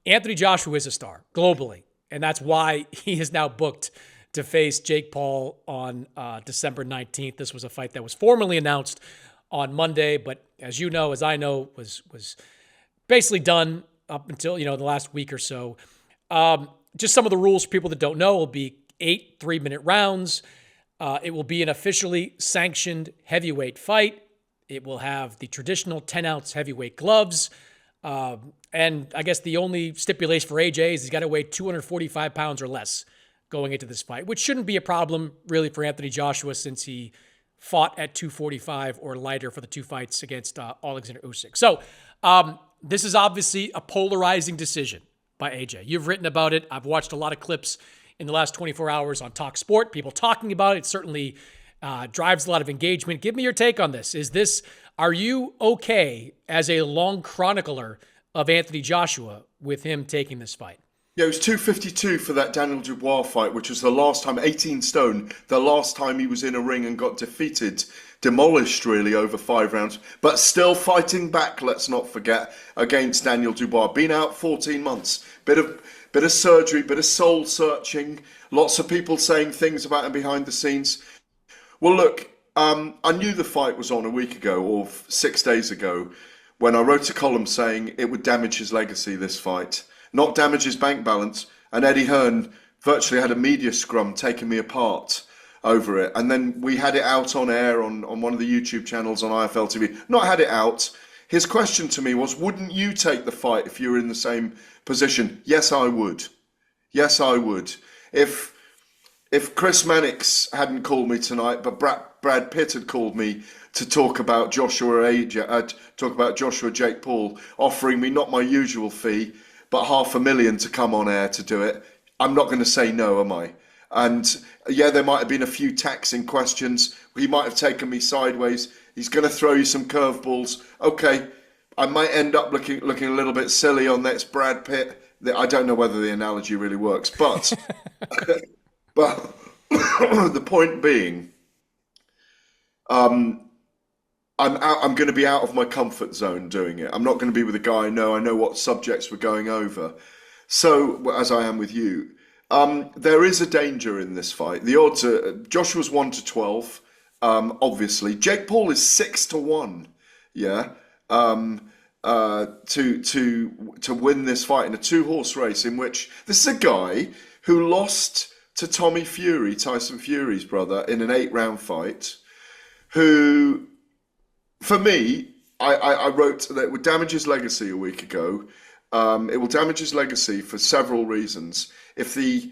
Anthony Joshua is a star globally, and that's why he is now booked to face Jake Paul on December 19th. This was a fight that was formally announced on Monday, but as you know, as I know, was basically done up until, the last week or so. Just some of the rules for people that don't know will be 8 3-minute rounds. It will be an officially sanctioned heavyweight fight. It will have the traditional 10-ounce heavyweight gloves. And I guess the only stipulation for AJ is he's got to weigh 245 pounds or less going into this fight, which shouldn't be a problem really for Anthony Joshua since he fought at 245 or lighter for the 2 fights against Alexander Usyk. So this is obviously a polarizing decision by AJ. You've written about it. I've watched a lot of clips in the last 24 hours on Talk Sport, people talking about it. It certainly drives a lot of engagement. Give me your take on this. Are you okay as a long chronicler of Anthony Joshua with him taking this fight? Yeah, it was 252 for that Daniel Dubois fight, which was the last time, 18 stone, the last time he was in a ring and got defeated, demolished really over 5 rounds, but still fighting back, let's not forget, against Daniel Dubois. Been out 14 months, bit of surgery, bit of soul searching, lots of people saying things about him behind the scenes. Well, look, I knew the fight was on a week ago or 6 days ago when I wrote a column saying it would damage his legacy, this fight. Not damage his bank balance, and Eddie Hearn virtually had a media scrum taking me apart over it. And then we had it out on air on one of the YouTube channels on IFL TV. Not had it out. His question to me was, wouldn't you take the fight if you were in the same position? Yes, I would. Yes, I would. If Chris Mannix hadn't called me tonight, but Brad Pitt had called me to talk about Joshua Jake Paul, offering me not my usual fee, but $500,000 to come on air to do it, I'm not going to say no, am I? And yeah, there might have been a few taxing questions. He might have taken me sideways. He's going to throw you some curveballs. Okay, I might end up looking a little bit silly on next Brad Pitt. I don't know whether the analogy really works, but but the point being, I'm going to be out of my comfort zone doing it. I'm not going to be with a guy I know what subjects we're going over. So, as I am with you, there is a danger in this fight. The odds are, Joshua's 1-12, obviously. Jake Paul is 6-1, yeah, to win this fight in a 2-horse race in which this is a guy who lost to Tommy Fury, Tyson Fury's brother, in an 8-round fight, who... For me, I wrote that it would damage his legacy a week ago. It will damage his legacy for several reasons. If the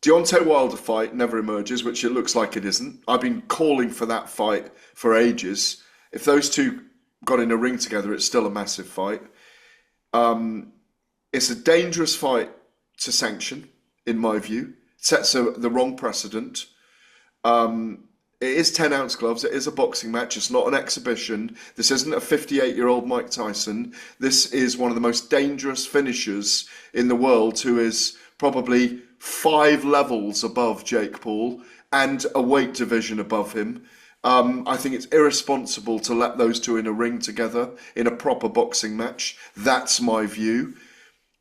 Deontay Wilder fight never emerges, which it looks like it isn't, I've been calling for that fight for ages. If those two got in a ring together, it's still a massive fight. It's a dangerous fight to sanction, in my view. It sets the wrong precedent. It is 10-ounce gloves. It is a boxing match. It's not an exhibition. This isn't a 58-year-old Mike Tyson. This is one of the most dangerous finishers in the world, who is probably 5 levels above Jake Paul and a weight division above him. I think it's irresponsible to let those two in a ring together in a proper boxing match. That's my view.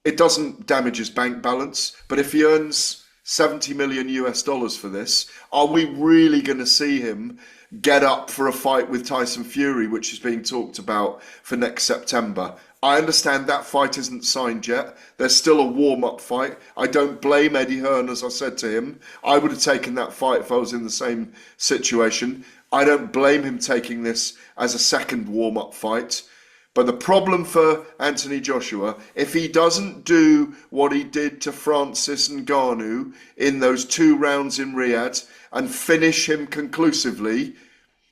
It doesn't damage his bank balance, but if he earns $70 million for this, are we really going to see him get up for a fight with Tyson Fury, which is being talked about for next September? I understand that fight isn't signed yet. There's still a warm-up fight. I don't blame Eddie Hearn, as I said to him. I would have taken that fight if I was in the same situation. I don't blame him taking this as a second warm-up fight. But the problem for Anthony Joshua, if he doesn't do what he did to Francis Ngannou in those 2 rounds in Riyadh and finish him conclusively,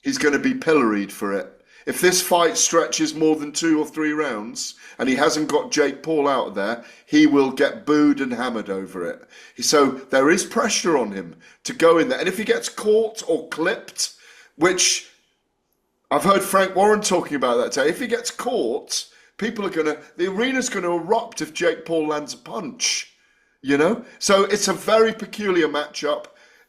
he's going to be pilloried for it. If this fight stretches more than 2 or 3 rounds and he hasn't got Jake Paul out of there, he will get booed and hammered over it. So there is pressure on him to go in there. And if he gets caught or clipped, which... I've heard Frank Warren talking about that today. If he gets caught, the arena's going to erupt if Jake Paul lands a punch, you know? So it's a very peculiar matchup.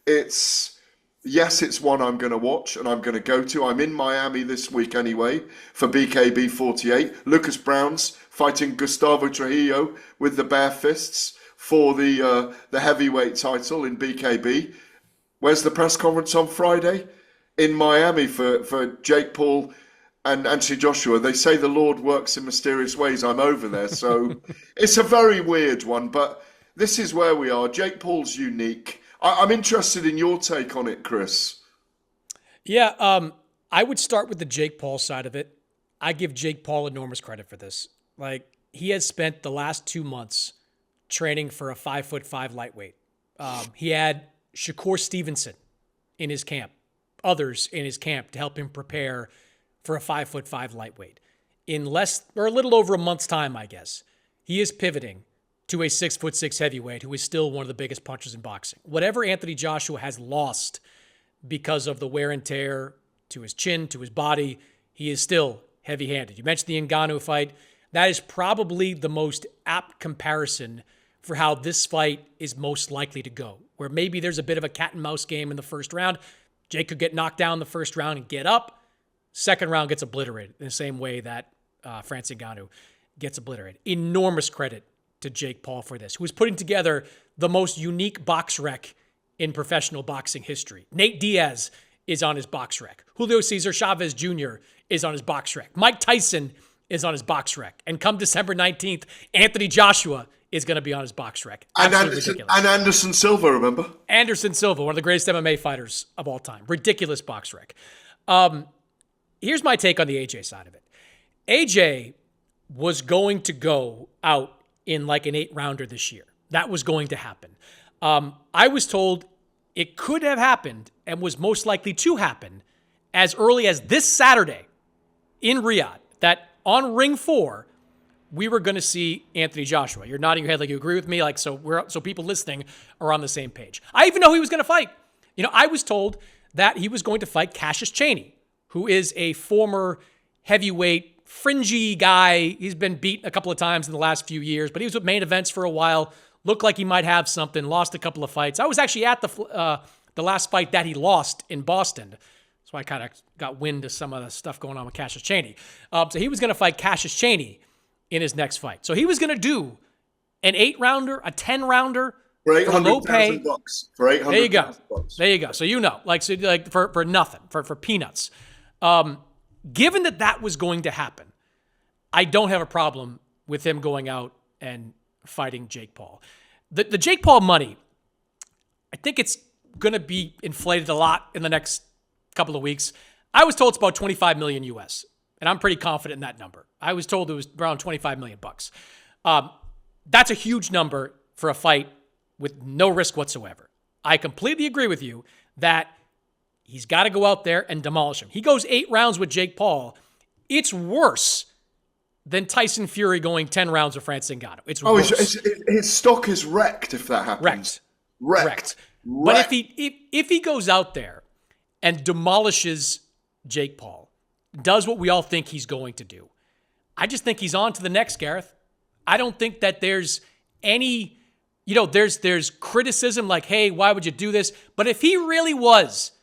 It's Yes, it's one I'm going to watch and I'm going to go to. I'm in Miami this week anyway for BKB 48. Lucas Brown's fighting Gustavo Trujillo with the bare fists for the heavyweight title in BKB. Where's the press conference on Friday? In Miami for Jake Paul and Anthony Joshua. They say the Lord works in mysterious ways. I'm over there. So it's a very weird one, but this is where we are. Jake Paul's unique. I'm interested in your take on it, Chris. Yeah, I would start with the Jake Paul side of it. I give Jake Paul enormous credit for this. Like, he has spent the last 2 months training for a 5'5" lightweight. He had Shakur Stevenson in his camp, others in his camp to help him prepare for a 5'5" lightweight. In less or a little over a month's time, I guess, he is pivoting to a 6'6" heavyweight who is still one of the biggest punchers in boxing. Whatever Anthony Joshua has lost because of the wear and tear to his chin, to his body, he is still heavy-handed. You mentioned the Ngannou fight. That is probably the most apt comparison for how this fight is most likely to go, where maybe there's a bit of a cat and mouse game in the first round. Jake could get knocked down the first round and get up. Second round gets obliterated in the same way that Francis Ngannou gets obliterated. Enormous credit to Jake Paul for this, who is putting together the most unique box rec in professional boxing history. Nate Diaz is on his box rec. Julio Cesar Chavez Jr. is on his box rec. Mike Tyson is on his box rec. And come December 19th, Anthony Joshua is going to be on his box rec. And Absolutely Anderson Silva, remember? Anderson Silva, one of the greatest MMA fighters of all time. Ridiculous box rec. Here's my take on the AJ side of it. AJ was going to go out in like an 8-rounder this year. That was going to happen. I was told it could have happened and was most likely to happen as early as this Saturday in Riyadh, that on Ring 4, we were going to see Anthony Joshua. You're nodding your head like you agree with me, like so people listening are on the same page. I even know he was going to fight. I was told that he was going to fight Cassius Chaney, who is a former heavyweight fringy guy. He's been beat a couple of times in the last few years, but he was with Main Events for a while. Looked like he might have something. Lost a couple of fights. I was actually at the last fight that he lost in Boston. So I kind of got wind of some of the stuff going on with Cassius Chaney. So he was going to fight Cassius Chaney in his next fight. So he was going to do an 8-rounder, a 10-rounder For for low pay. $800,000. For $800,000. There you go. There you go. So for nothing, for peanuts. Given that was going to happen, I don't have a problem with him going out and fighting Jake Paul. The Jake Paul money, I think it's going to be inflated a lot in the next couple of weeks. I was told it's about 25 million US, and I'm pretty confident in that number. I was told it was around 25 million bucks. That's a huge number for a fight with no risk whatsoever. I completely agree with you that he's got to go out there and demolish him. He goes 8 rounds with Jake Paul. It's worse than Tyson Fury going 10 rounds with Francis Ngannou. It's worse. His stock is wrecked if that happens. Wrecked. But if he goes out there and demolishes Jake Paul, does what we all think he's going to do, I just think he's on to the next, Gareth. I don't think that there's any, there's criticism like, hey, why would you do this? But if he really was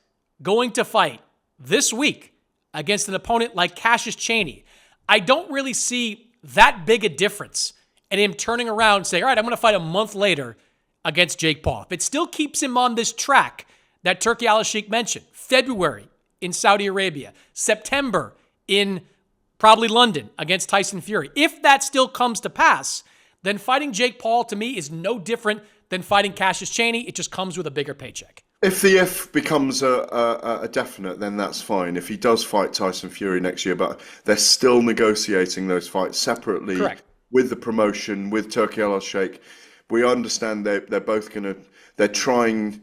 going to fight this week against an opponent like Cassius Chaney, I don't really see that big a difference in him turning around and saying, all right, I'm going to fight a month later against Jake Paul. If it still keeps him on this track that Turki Al-Sheikh mentioned, February in Saudi Arabia, September in probably London against Tyson Fury. If that still comes to pass, then fighting Jake Paul to me is no different than fighting Cassius Chaney. It just comes with a bigger paycheck. If the if becomes a definite, then that's fine. If he does fight Tyson Fury next year, but they're still negotiating those fights separately. Correct. With the promotion, with Turki Al-Sheikh, we understand they're both they're trying,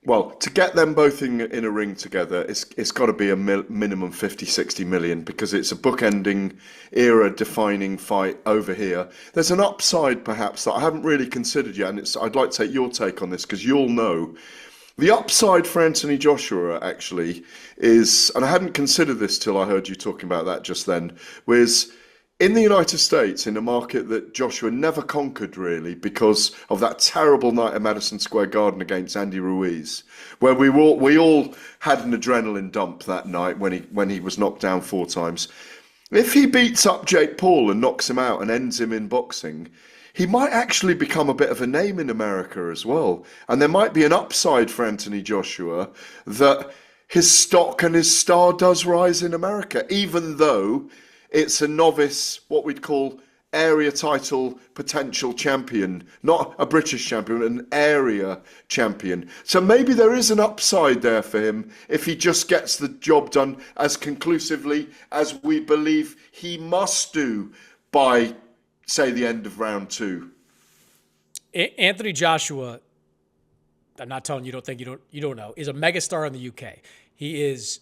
to get them both in a ring together, it's got to be a minimum 50, 60 million because it's a bookending, era-defining fight over here. There's an upside perhaps that I haven't really considered yet, and I'd like to take your take on this because you'll know. The upside for Anthony Joshua actually is, and I hadn't considered this till I heard you talking about that just then, was in the United States, in a market that Joshua never conquered really because of that terrible night at Madison Square Garden against Andy Ruiz, where we all had an adrenaline dump that night when he was knocked down 4 times. If he beats up Jake Paul and knocks him out and ends him in boxing, he might actually become a bit of a name in America as well. And there might be an upside for Anthony Joshua that his stock and his star does rise in America, even though it's a novice, what we'd call area title potential champion, not a British champion, an area champion. So maybe there is an upside there for him if he just gets the job done as conclusively as we believe he must do by, say, the end of round 2. Anthony Joshua, I'm not telling you you don't know, is a megastar in the UK. He is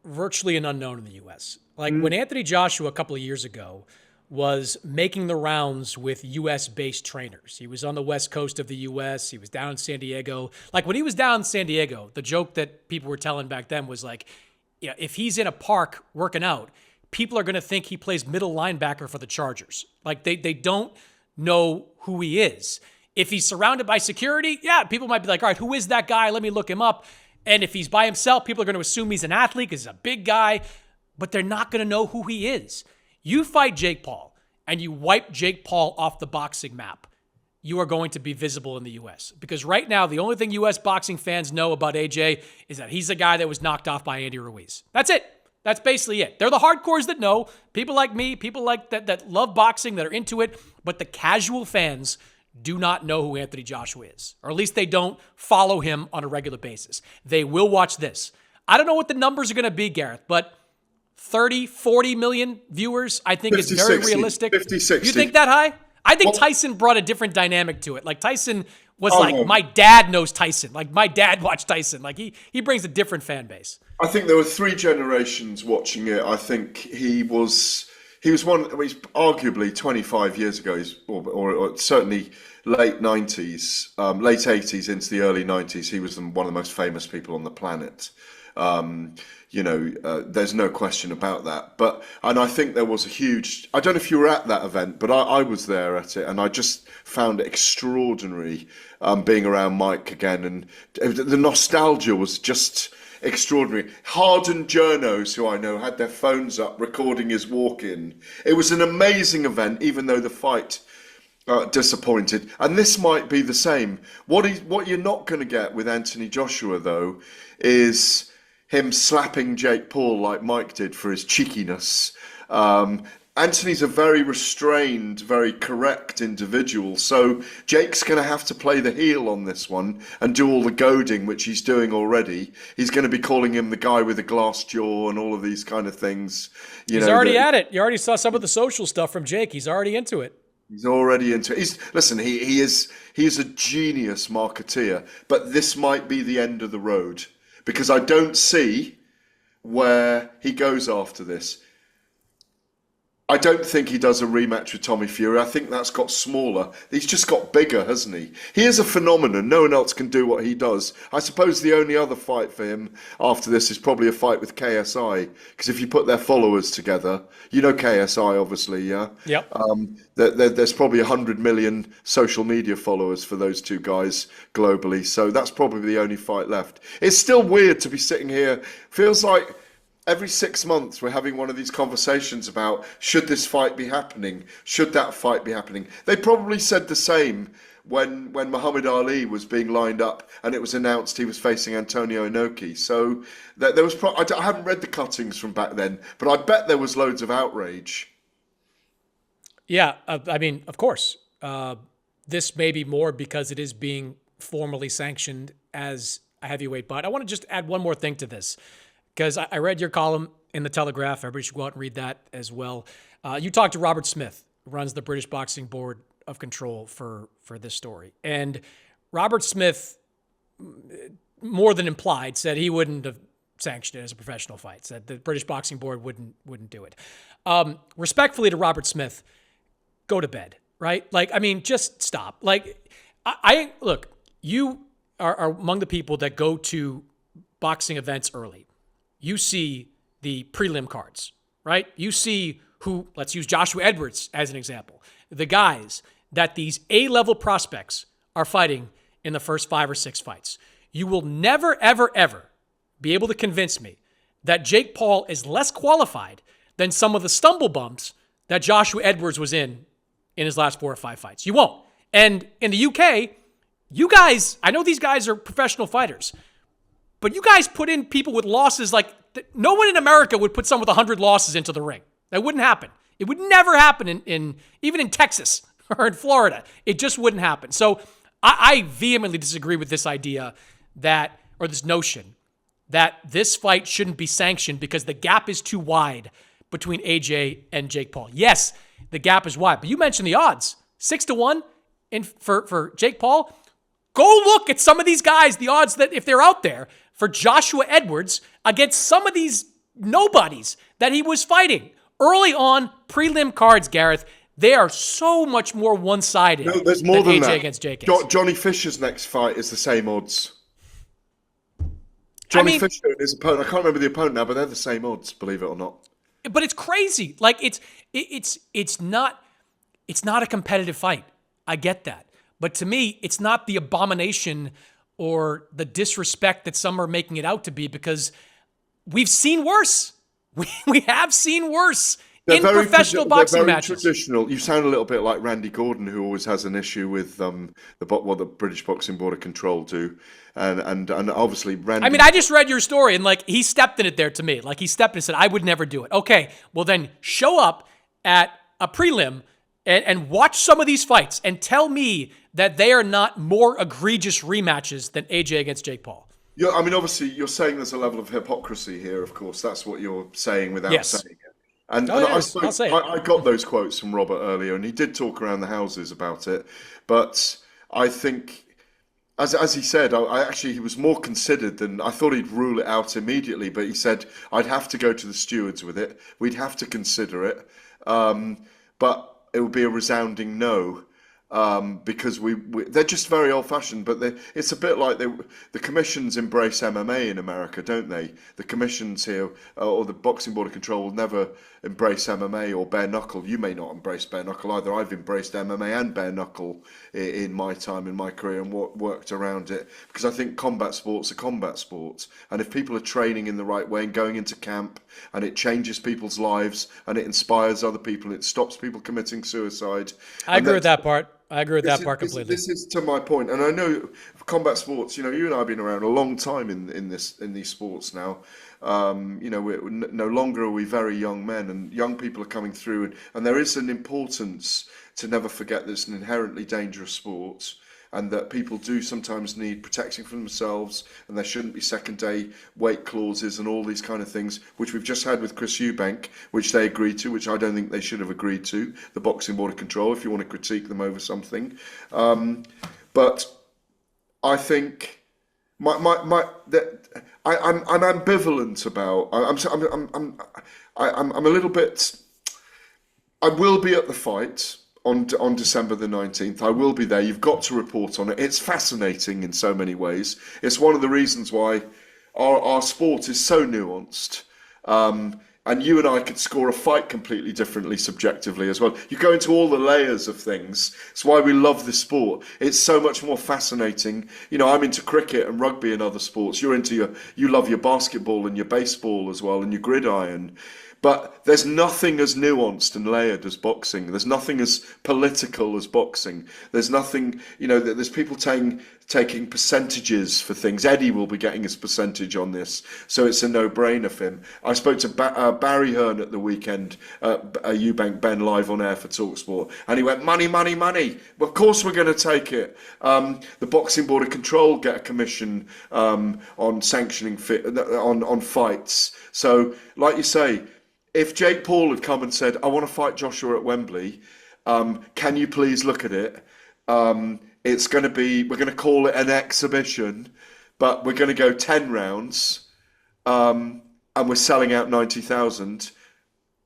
virtually an unknown in the US. Like when Anthony Joshua a couple of years ago was making the rounds with US-based trainers. He was on the west coast of the US. He was down in San Diego. Like when he was down in San Diego, the joke that people were telling back then was like, yeah, if he's in a park working out, people are going to think he plays middle linebacker for the Chargers. Like they don't know who he is. If he's surrounded by security, yeah, people might be like, all right, who is that guy? Let me look him up. And if he's by himself, people are going to assume he's an athlete because he's a big guy, but they're not going to know who he is. You fight Jake Paul and you wipe Jake Paul off the boxing map, you are going to be visible in the U.S. Because right now, the only thing U.S. boxing fans know about AJ is that he's the guy that was knocked off by Andy Ruiz. That's it. That's basically it. They're the hardcores that know, people like me, people like that love boxing, that are into it, but the casual fans do not know who Anthony Joshua is, or at least they don't follow him on a regular basis. They will watch this. I don't know what the numbers are going to be, Gareth, but 30, 40 million viewers, I think 50, is very 60, realistic. 50, 60. You think that high? I think Tyson brought a different dynamic to it. Like Tyson was my dad knows Tyson. Like my dad watched Tyson. Like he brings a different fan base. I think there were 3 generations watching it. I think he was one. He's arguably 25 years ago, or certainly late 90s, late 80s into the early 90s. He was one of the most famous people on the planet. There's no question about that. And I think there was a huge, I don't know if you were at that event, but I was there at it, and I just found it extraordinary being around Mike again. And the nostalgia was just extraordinary. Hardened journos who I know had their phones up recording his walk-in. It was an amazing event, even though the fight disappointed. And this might be the same. What you're not going to get with Anthony Joshua, though, is him slapping Jake Paul like Mike did for his cheekiness. Anthony's a very restrained, very correct individual, so Jake's going to have to play the heel on this one and do all the goading, which he's doing already. He's going to be calling him the guy with the glass jaw and all of these kind of things. He's already at it. You already saw some of the social stuff from Jake. He's already into it. He's already into it. He is a genius marketeer, but this might be the end of the road because I don't see where he goes after this. I don't think he does a rematch with Tommy Fury. I think that's got smaller. He's just got bigger, hasn't he? He is a phenomenon. No one else can do what he does. I suppose the only other fight for him after this is probably a fight with KSI. Because if you put their followers together, you know KSI, obviously, yeah? Yep. There's probably 100 million social media followers for those two guys globally. So that's probably the only fight left. It's still weird to be sitting here. Feels like every 6 months, we're having one of these conversations about should this fight be happening? Should that fight be happening? They probably said the same when Muhammad Ali was being lined up and it was announced he was facing Antonio Inoki. So there was. I haven't read the cuttings from back then, but I bet there was loads of outrage. Yeah, I mean, of course. This may be more because it is being formally sanctioned as a heavyweight bout. I want to just add one more thing to this, because I read your column in the Telegraph. Everybody should go out and read that as well. You talked to Robert Smith, who runs the British Boxing Board of Control for this story. And Robert Smith, more than implied, said he wouldn't have sanctioned it as a professional fight, said the British Boxing Board wouldn't do it. Respectfully to Robert Smith, go to bed, right? Like, I mean, just stop. Like, I look, you are among the people that go to boxing events early. You see the prelim cards, right? You see who, let's use Joshua Edwards as an example, the guys that these A-level prospects are fighting in the first 5 or 6 fights. You will never, ever, ever be able to convince me that Jake Paul is less qualified than some of the stumble bumps that Joshua Edwards was in his last 4 or 5 fights. You won't. And in the UK, you guys, I know these guys are professional fighters, but you guys put in people with losses like no one in America would put someone with 100 losses into the ring. That wouldn't happen. It would never happen in even in Texas or in Florida. It just wouldn't happen. So I vehemently disagree with this idea that, or this notion that this fight shouldn't be sanctioned because the gap is too wide between AJ and Jake Paul. Yes, the gap is wide, but you mentioned the odds. 6-1 for Jake Paul. Go look at some of these guys, the odds that if they're out there for Joshua Edwards against some of these nobodies that he was fighting early on prelim cards, Gareth. They are so much more one-sided. No, there's more than AJ that. Against Jake is. Johnny Fisher's next fight is the same odds. Johnny Fisher and his opponent, I can't remember the opponent now, but they're the same odds, believe it or not. But it's crazy. Like it's not a competitive fight. I get that. But to me, it's not the abomination or the disrespect that some are making it out to be, because we've seen worse. We have seen worse in professional boxing matches. Traditional. You sound a little bit like Randy Gordon, who always has an issue with what the British Boxing Board of Control do, and obviously Randy. I mean, I just read your story, and like he stepped in it there to me. Like he stepped in and said, "I would never do it." Okay, well then show up at a prelim and watch some of these fights and tell me that they are not more egregious rematches than AJ against Jake Paul. Yeah, I mean, obviously, you're saying there's a level of hypocrisy here. Of course, that's what you're saying without saying it. And I got those quotes from Robert earlier, and he did talk around the houses about it. But I think, as he said, he was more considered than I thought. He'd rule it out immediately, but he said I'd have to go to the stewards with it. We'd have to consider it, but it would be a resounding no. Because they're just very old-fashioned, but it's a bit like the commissions embrace MMA in America, don't they? The commissions here, or the Boxing Board of Control, will never embrace MMA or bare knuckle. You may not embrace bare knuckle either. I've embraced MMA and bare knuckle in my time, in my career, and worked around it, because I think combat sports are combat sports, and if people are training in the right way and going into camp, and it changes people's lives, and it inspires other people, and it stops people committing suicide. I agree with that part. I agree with that part completely. This is to my point, and I know combat sports. You and I have been around a long time in these sports now. We're no longer are we very young men, and young people are coming through, and there is an importance to never forget that it's an inherently dangerous sport, and that people do sometimes need protecting from themselves, and there shouldn't be second-day weight clauses and all these kind of things, which we've just had with Chris Eubank, which they agreed to, which I don't think they should have agreed to, the Boxing Board of Control, if you want to critique them over something. But I think I'm ambivalent about. I'm a little bit. I will be at the fight on December the 19th. I will be there. You've got to report on it. It's fascinating in so many ways. It's one of the reasons why our sport is so nuanced. And you and I could score a fight completely differently subjectively as well. You go into all the layers of things. It's why we love this sport. It's so much more fascinating. I'm into cricket and rugby and other sports. You love your basketball and your baseball as well, and your gridiron. But there's nothing as nuanced and layered as boxing. There's nothing as political as boxing. There's nothing, there's people taking percentages for things. Eddie will be getting his percentage on this, so it's a no-brainer for him. I spoke to Barry Hearn at the weekend, Eubank Ben live on air for TalkSport, and he went, money, money, money. Well, of course we're going to take it. The Boxing Board of Control get a commission on sanctioning on fights. So, like you say, if Jake Paul had come and said, I want to fight Joshua at Wembley, can you please look at it? It's going to be, we're going to call it an exhibition, but we're going to go 10 rounds, and we're selling out 90,000,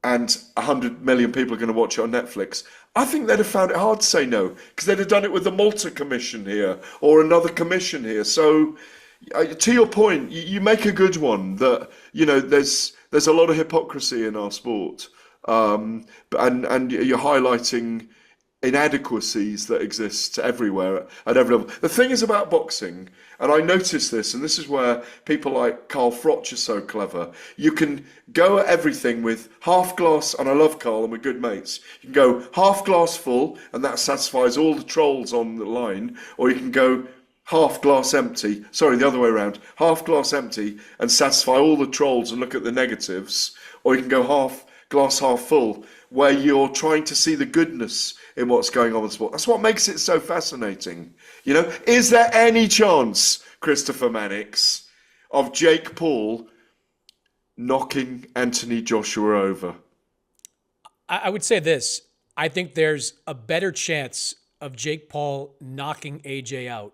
and 100 million people are going to watch it on Netflix. I think they'd have found it hard to say no, because they'd have done it with the Malta Commission here, or another commission here. So, to your point, you make a good one, that, there's a lot of hypocrisy in our sport. And you're highlighting inadequacies that exist everywhere at every level. The thing is about boxing, and I noticed this, and this is where people like Carl Froch are so clever. You can go at everything with half glass, and I love Carl, and we're good mates. You can go half glass full, and that satisfies all the trolls on the line, or you can go half glass empty, sorry, the other way around, half glass empty and satisfy all the trolls and look at the negatives, or you can go half glass half full, where you're trying to see the goodness in what's going on in sport. That's what makes it so fascinating. You know, is there any chance, Christopher Mannix, of Jake Paul knocking Anthony Joshua over? I would say this. I think there's a better chance of Jake Paul knocking AJ out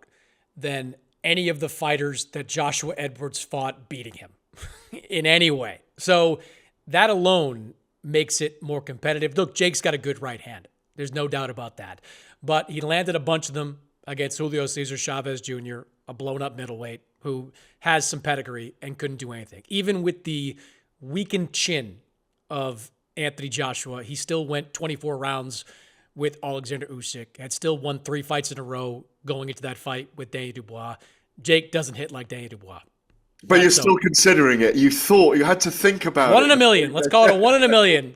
than any of the fighters that Joshua Edwards fought beating him in any way. So that alone makes it more competitive. Look, Jake's got a good right hand. There's no doubt about that. But he landed a bunch of them against Julio Cesar Chavez Jr., a blown-up middleweight who has some pedigree and couldn't do anything. Even with the weakened chin of Anthony Joshua, he still went 24 rounds with Alexander Usyk, had still won 3 fights in a row going into that fight with Daniel Dubois. Jake doesn't hit like Daniel Dubois. But you're still considering it. You thought, you had to think about it. 1 in a million. Let's call it a 1 in a million.